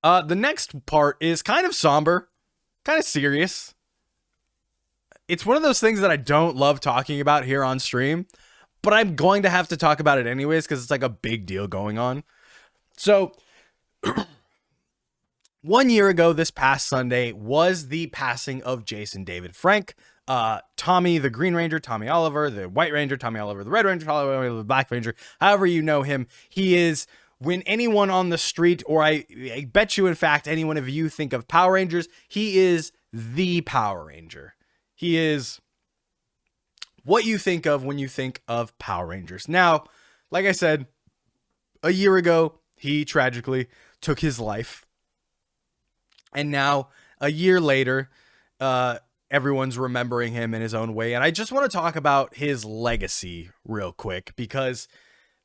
The next part is kind of somber, kind of serious. It's one of those things that I don't love talking about here on stream, but I'm going to have to talk about it anyways because it's like a big deal going on. So, 1 year ago, this past Sunday, was the passing of Jason David Frank. Tommy the Green Ranger, Tommy Oliver, the White Ranger, Tommy Oliver, the Red Ranger, Tommy Oliver, the Black Ranger, however you know him. He is, when anyone on the street, or I bet you, in fact, any one of you think of Power Rangers, he is the Power Ranger. He is what you think of when you think of Power Rangers. Now, like I said, a year ago, he tragically took his life. And now, a year later, everyone's remembering him in his own way. And I just want to talk about his legacy real quick, because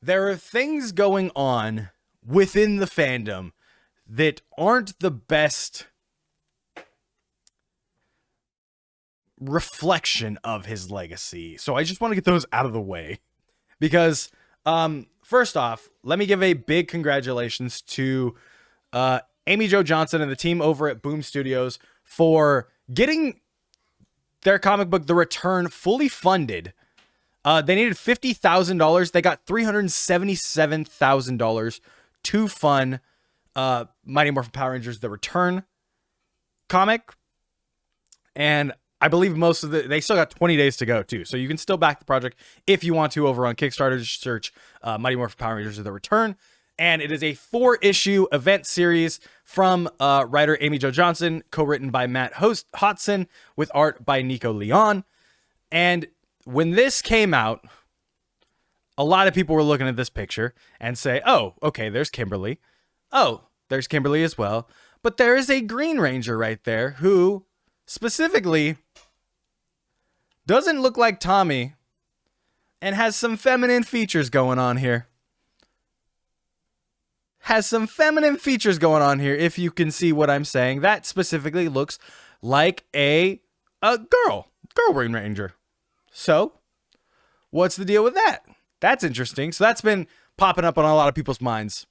there are things going on within the fandom that aren't the best reflection of his legacy. So I just want to get those out of the way, because first off, let me give a big congratulations to Amy Jo Johnson and the team over at Boom Studios for getting their comic book The Return fully funded. They needed $50,000. They got $377,000 to fund Mighty Morphin Power Rangers The Return comic. And I believe most of they still got 20 days to go too. So you can still back the project if you want to over on Kickstarter. Just search Mighty Morphin Power Rangers The Return. And it is a 4-issue event series from writer Amy Jo Johnson, co-written by Matt Hodson, with art by Nico Leon. And when this came out, a lot of people were looking at this picture and say, oh, okay, there's Kimberly. Oh, there's Kimberly as well. But there is a Green Ranger right there who specifically doesn't look like Tommy and has some feminine features going on here. Has some feminine features going on here, if you can see what I'm saying. That specifically looks like a girl Green Ranger. So, what's the deal with that? That's interesting. So that's been popping up on a lot of people's minds.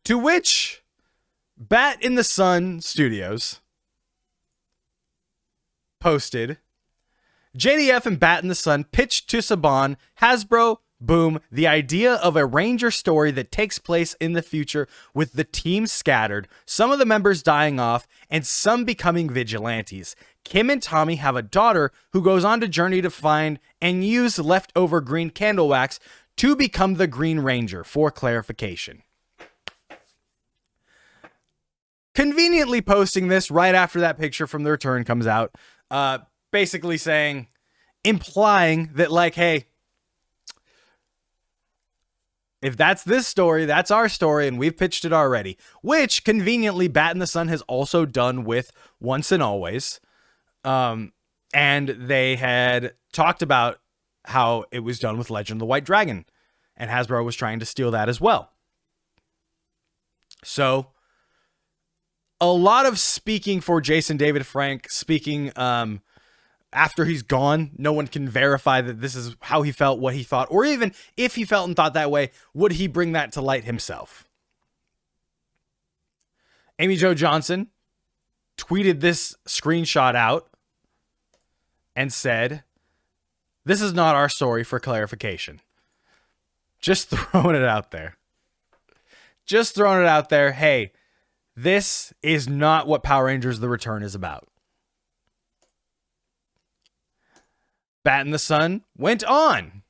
To which Bat in the Sun Studios posted, JDF and Bat in the Sun pitched to Saban, Hasbro, Boom, the idea of a Ranger story that takes place in the future with the team scattered, some of the members dying off, and some becoming vigilantes. Kim and Tommy have a daughter who goes on to journey to find and use leftover green candle wax to become the Green Ranger, for clarification. Conveniently posting this right after that picture from The Return comes out, basically saying, implying that, like, hey, if that's this story, that's our story, and we've pitched it already. Which, conveniently, Bat in the Sun has also done with Once and Always. And they had talked about how it was done with Legend of the White Dragon. And Hasbro was trying to steal that as well. So, a lot of speaking for Jason David Frank, speaking after he's gone. No one can verify that this is how he felt, what he thought, or even if he felt and thought that way, would he bring that to light himself? Amy Jo Johnson tweeted this screenshot out and said, "This is not our story, for clarification." Just throwing it out there. Just throwing it out there. Hey, this is not what Power Rangers The Return is about. Bat in the Sun went on.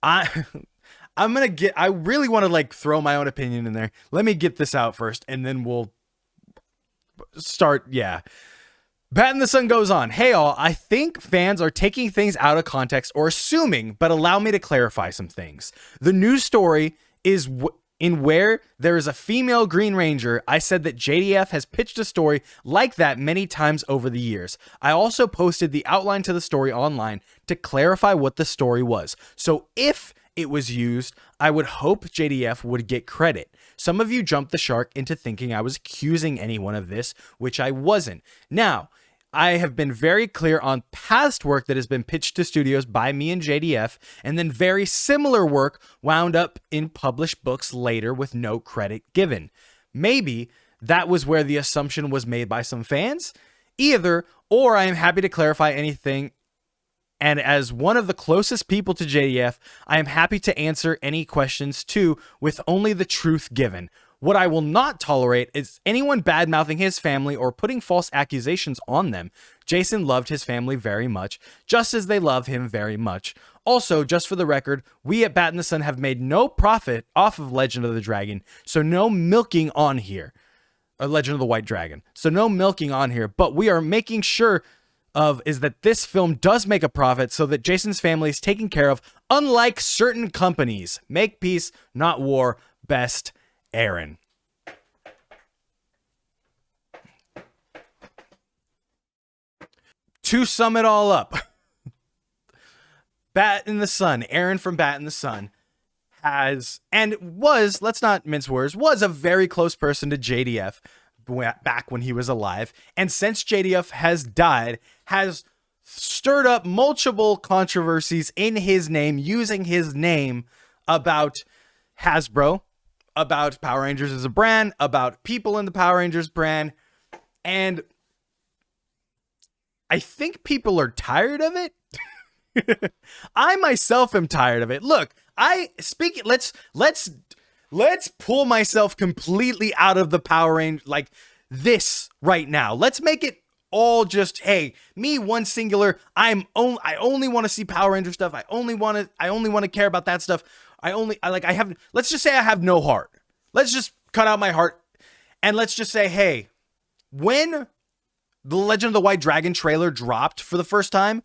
I really want to like throw my own opinion in there. Let me get this out first and then we'll start. Yeah. Bat in the Sun goes on. Hey all, I think fans are taking things out of context or assuming, but allow me to clarify some things. The news story is in where there is a female Green Ranger. I said that JDF has pitched a story like that many times over the years. I also posted the outline to the story online to clarify what the story was. So if it was used, I would hope JDF would get credit. Some of you jumped the shark into thinking I was accusing anyone of this, which I wasn't. Now, I have been very clear on past work that has been pitched to studios by me and JDF, and then very similar work wound up in published books later with no credit given. Maybe that was where the assumption was made by some fans. Either, or I am happy to clarify anything. And as one of the closest people to JDF, I am happy to answer any questions too, with only the truth given. What I will not tolerate is anyone bad-mouthing his family or putting false accusations on them. Jason loved his family very much, just as they love him very much. Also, just for the record, we at Bat in the Sun have made no profit off of Legend of the Dragon, so no milking on here. Or Legend of the White Dragon. So no milking on here, but we are making sure is that this film does make a profit so that Jason's family is taken care of, unlike certain companies. Make peace, not war. Best, Aaron. To sum it all up, Bat in the Sun, Aaron from Bat in the Sun, has, and was, let's not mince words, was a very close person to JDF back when he was alive. And since JDF has died, has stirred up multiple controversies in his name, using his name about Hasbro, about Power Rangers as a brand, about people in the Power Rangers brand. And I think people are tired of it. I myself am tired of it. Look, let's pull myself completely out of the Power Rangers, like this right now. Let's make it all just, hey, me, one singular. I only want to see Power Ranger stuff. I only want to care about that stuff. Let's just say I have no heart. Let's just cut out my heart. And let's just say, hey, when the Legend of the White Dragon trailer dropped for the first time,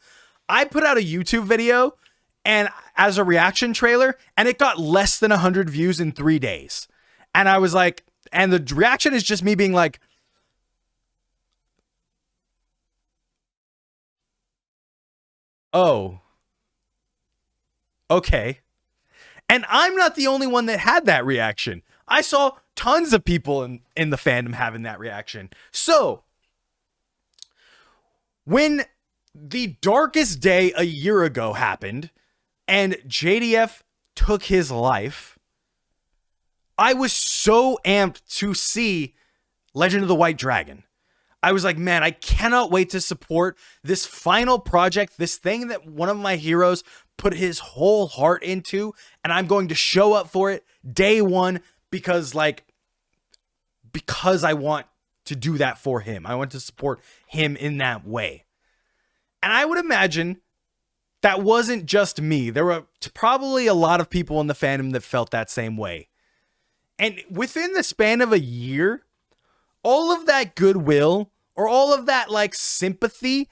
I put out a YouTube video and as a reaction trailer, and it got less than 100 views in 3 days. And I was like, and the reaction is just me being like, oh, okay. And I'm not the only one that had that reaction. I saw tons of people in the fandom having that reaction. So when the darkest day a year ago happened and JDF took his life, I was so amped to see Legend of the White Dragon. I was like, man, I cannot wait to support this final project, this thing that one of my heroes put his whole heart into, and I'm going to show up for it day one because I want to do that for him. I want to support him in that way. And I would imagine that wasn't just me. There were probably a lot of people in the fandom that felt that same way. And within the span of a year, all of that goodwill or all of that like sympathy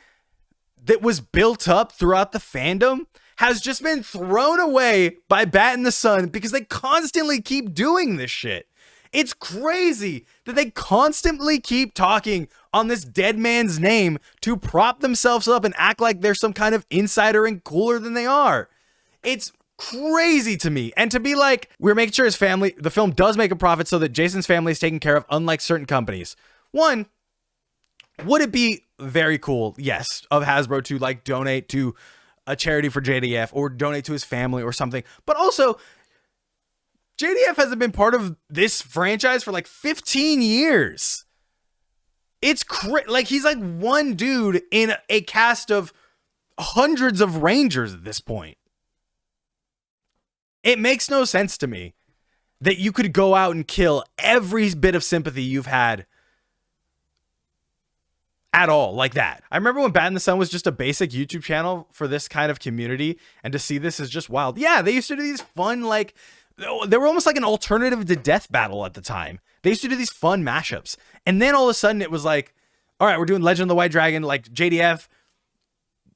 that was built up throughout the fandom has just been thrown away by Bat in the Sun because they constantly keep doing this shit. It's crazy that they constantly keep talking on this dead man's name to prop themselves up and act like they're some kind of insider and cooler than they are. It's crazy to me. And to be like, we're making sure the film does make a profit so that Jason's family is taken care of, unlike certain companies. One, would it be very cool, yes, of Hasbro to like donate to a charity for JDF or donate to his family or something, but also JDF hasn't been part of this franchise for like 15 years. It's like he's like one dude in a cast of hundreds of Rangers at this point. It makes no sense to me that you could go out and kill every bit of sympathy you've had at all like that. I remember when Bat in the Sun was just a basic YouTube channel for this kind of community, and to see this is just wild. Yeah, they used to do these fun, like, they were almost like an alternative to Death Battle at the time. They used to do these fun mashups. And then all of a sudden it was like, all right, we're doing Legend of the White Dragon, like JDF.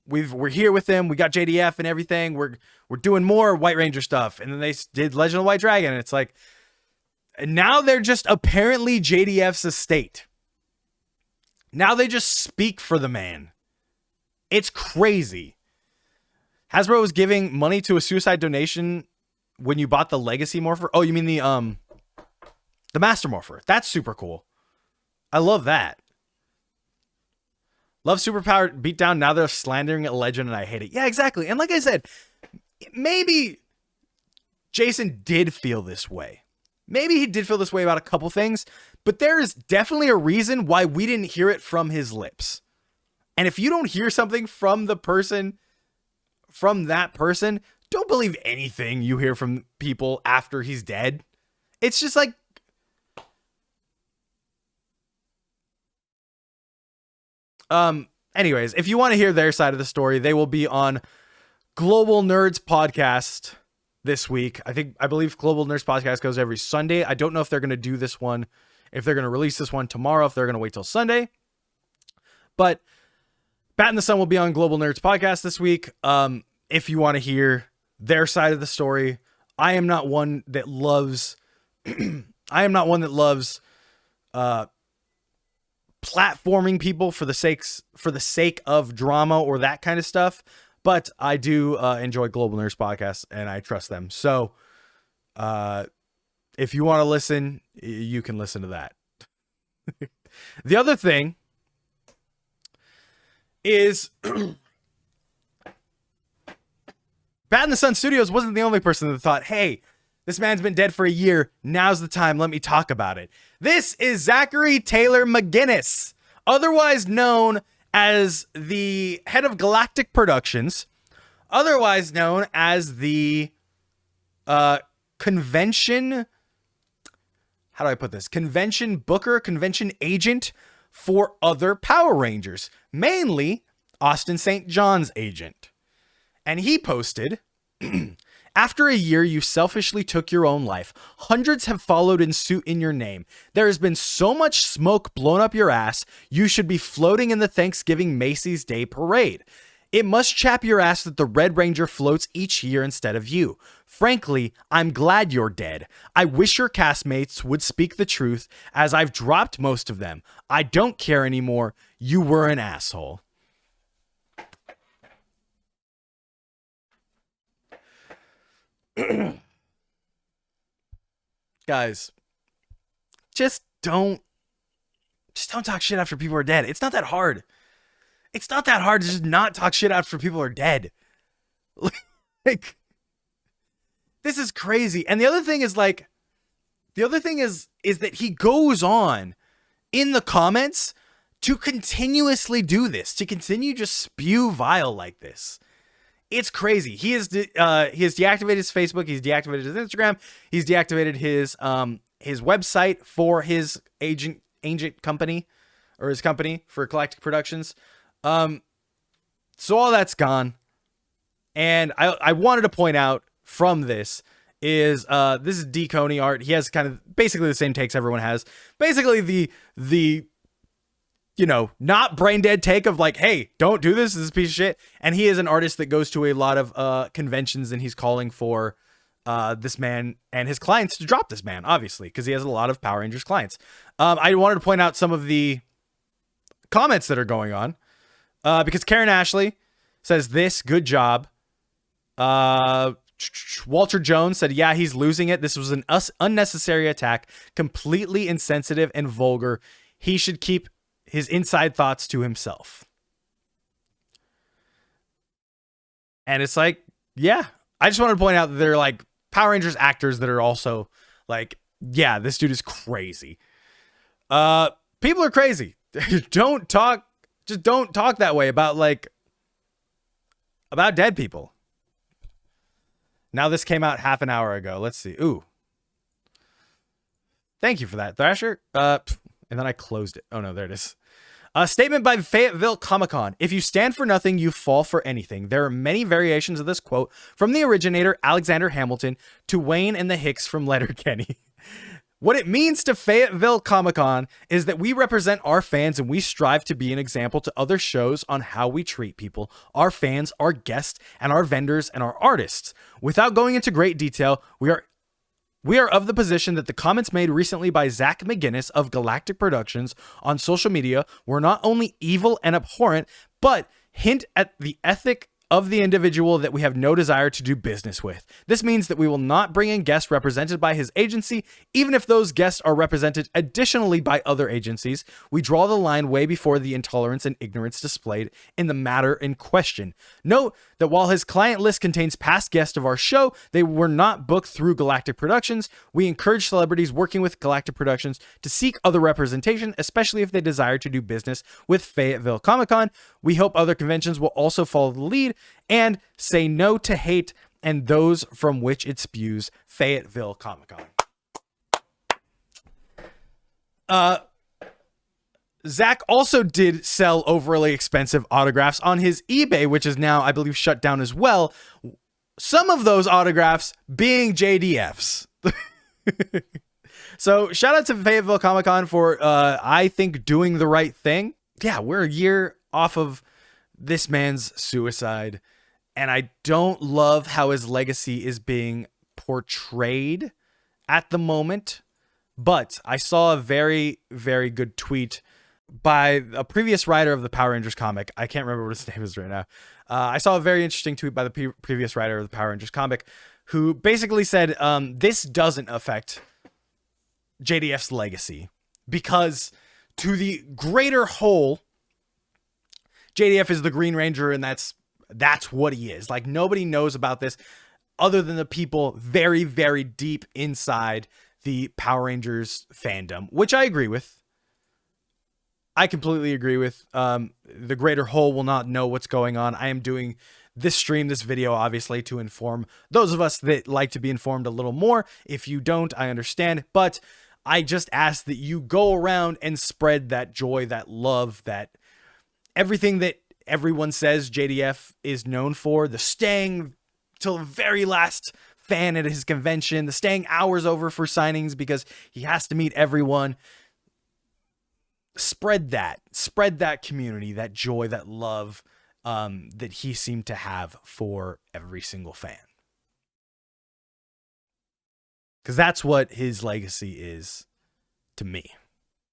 We're here with them. We got JDF and everything. We're doing more White Ranger stuff. And then they did Legend of the White Dragon. And it's like, and now they're just apparently JDF's estate. Now they just speak for the man. It's crazy. Hasbro was giving money to a suicide donation when you bought the Legacy Morpher. Oh, you mean the Master Morpher. That's super cool. I love that. Love superpower beatdown. Now they're slandering a legend and I hate it. Yeah, exactly. And like I said, maybe Jason did feel this way. Maybe he did feel this way about a couple things, but there is definitely a reason why we didn't hear it from his lips. And if you don't hear something from the person, from that person, don't believe anything you hear from people after he's dead. It's just like, anyways, if you want to hear their side of the story, they will be on Global Nerds Podcast this week. I believe Global Nerds Podcast goes every Sunday. I don't know if they're going to do this one, if they're going to release this one tomorrow, if they're going to wait till Sunday. But Bat in the Sun will be on Global Nerds Podcast this week. If you want to hear their side of the story, I am not one that loves platforming people for the sake of drama or that kind of stuff, but I do enjoy Global Nerds Podcast and I trust them. So if you want to listen, you can listen to that. The other thing is Bat in the Sun Studios wasn't the only person that thought, hey, this man's been dead for a year. Now's the time. Let me talk about it. This is Zachary Taylor McGinnis, otherwise known as the head of Galactic Productions, otherwise known as the convention. How do I put this? Convention booker, convention agent for other Power Rangers, mainly Austin St. John's agent. And he posted, after a year, you selfishly took your own life. Hundreds have followed in suit in your name. There has been so much smoke blown up your ass, you should be floating in the Thanksgiving Macy's Day Parade. It must chap your ass that the Red Ranger floats each year instead of you. Frankly, I'm glad you're dead. I wish your castmates would speak the truth, as I've dropped most of them. I don't care anymore. You were an asshole. Guys, just don't talk shit after people are dead. It's not that hard. It's not that hard to just not talk shit after people are dead. Like, this is crazy. And the other thing is that he goes on in the comments to continuously do this, to continue just spew vile like this. It's crazy. He has deactivated his Facebook. He's deactivated his Instagram. He's deactivated his website for his agent company, or his company for Galactic Productions. So all that's gone. And I wanted to point out from this is D Coney art. He has kind of basically the same takes everyone has. Basically the not brain dead take of like, hey, don't do this. This is a piece of shit. And he is an artist that goes to a lot of conventions, and he's calling for this man and his clients to drop this man, obviously, because he has a lot of Power Rangers clients. I wanted to point out some of the comments that are going on because Karen Ashley says this, good job. Walter Jones said, yeah, he's losing it. This was an unnecessary attack, completely insensitive and vulgar. He should keep his inside thoughts to himself. And it's like, yeah, I just wanted to point out that they're like Power Rangers actors that are also like, yeah, this dude is crazy. People are crazy. Don't talk that way about dead people. Now this came out half an hour ago. Let's see. Ooh. Thank you for that, Thrasher. And then I closed it. Oh no, there it is. A statement by Fayetteville Comic-Con. If you stand for nothing, you fall for anything. There are many variations of this quote, from the originator, Alexander Hamilton, to Wayne and the Hicks from Letterkenny. What it means to Fayetteville Comic-Con is that we represent our fans and we strive to be an example to other shows on how we treat people, our fans, our guests, and our vendors and our artists. Without going into great detail, we are of the position that the comments made recently by Zach McGinnis of Galactic Productions on social media were not only evil and abhorrent, but hint at the ethic of the individual that we have no desire to do business with. This means that we will not bring in guests represented by his agency, even if those guests are represented additionally by other agencies. We draw the line way before the intolerance and ignorance displayed in the matter in question. Note that while his client list contains past guests of our show, they were not booked through Galactic Productions. We encourage celebrities working with Galactic Productions to seek other representation, especially if they desire to do business with Fayetteville Comic-Con. We hope other conventions will also follow the lead and say no to hate and those from which it spews. Fayetteville Comic-Con. Zach also did sell overly expensive autographs on his eBay, which is now, I believe, shut down as well. Some of those autographs being JDFs. So shout out to Fayetteville Comic-Con for, I think, doing the right thing. Yeah, we're a year off of this man's suicide, and I don't love how his legacy is being portrayed at the moment. But I saw a very, very good tweet by a previous writer of the Power Rangers comic. I can't remember what his name is right now. I saw a very interesting tweet by the previous writer of the Power Rangers comic who basically said, this doesn't affect JDF's legacy because to the greater whole, JDF is the Green Ranger, and that's what he is. Like, nobody knows about this other than the people very, very deep inside the Power Rangers fandom, which I agree with. I completely agree with. The greater whole will not know what's going on. I am doing this stream, this video, obviously, to inform those of us that like to be informed a little more. If you don't, I understand. But I just ask that you go around and spread that joy, that love, that everything that everyone says JDF is known for. The staying till the very last fan at his convention, the staying hours over for signings because he has to meet everyone. Spread that community, that joy, that love that he seemed to have for every single fan. Because that's what his legacy is to me.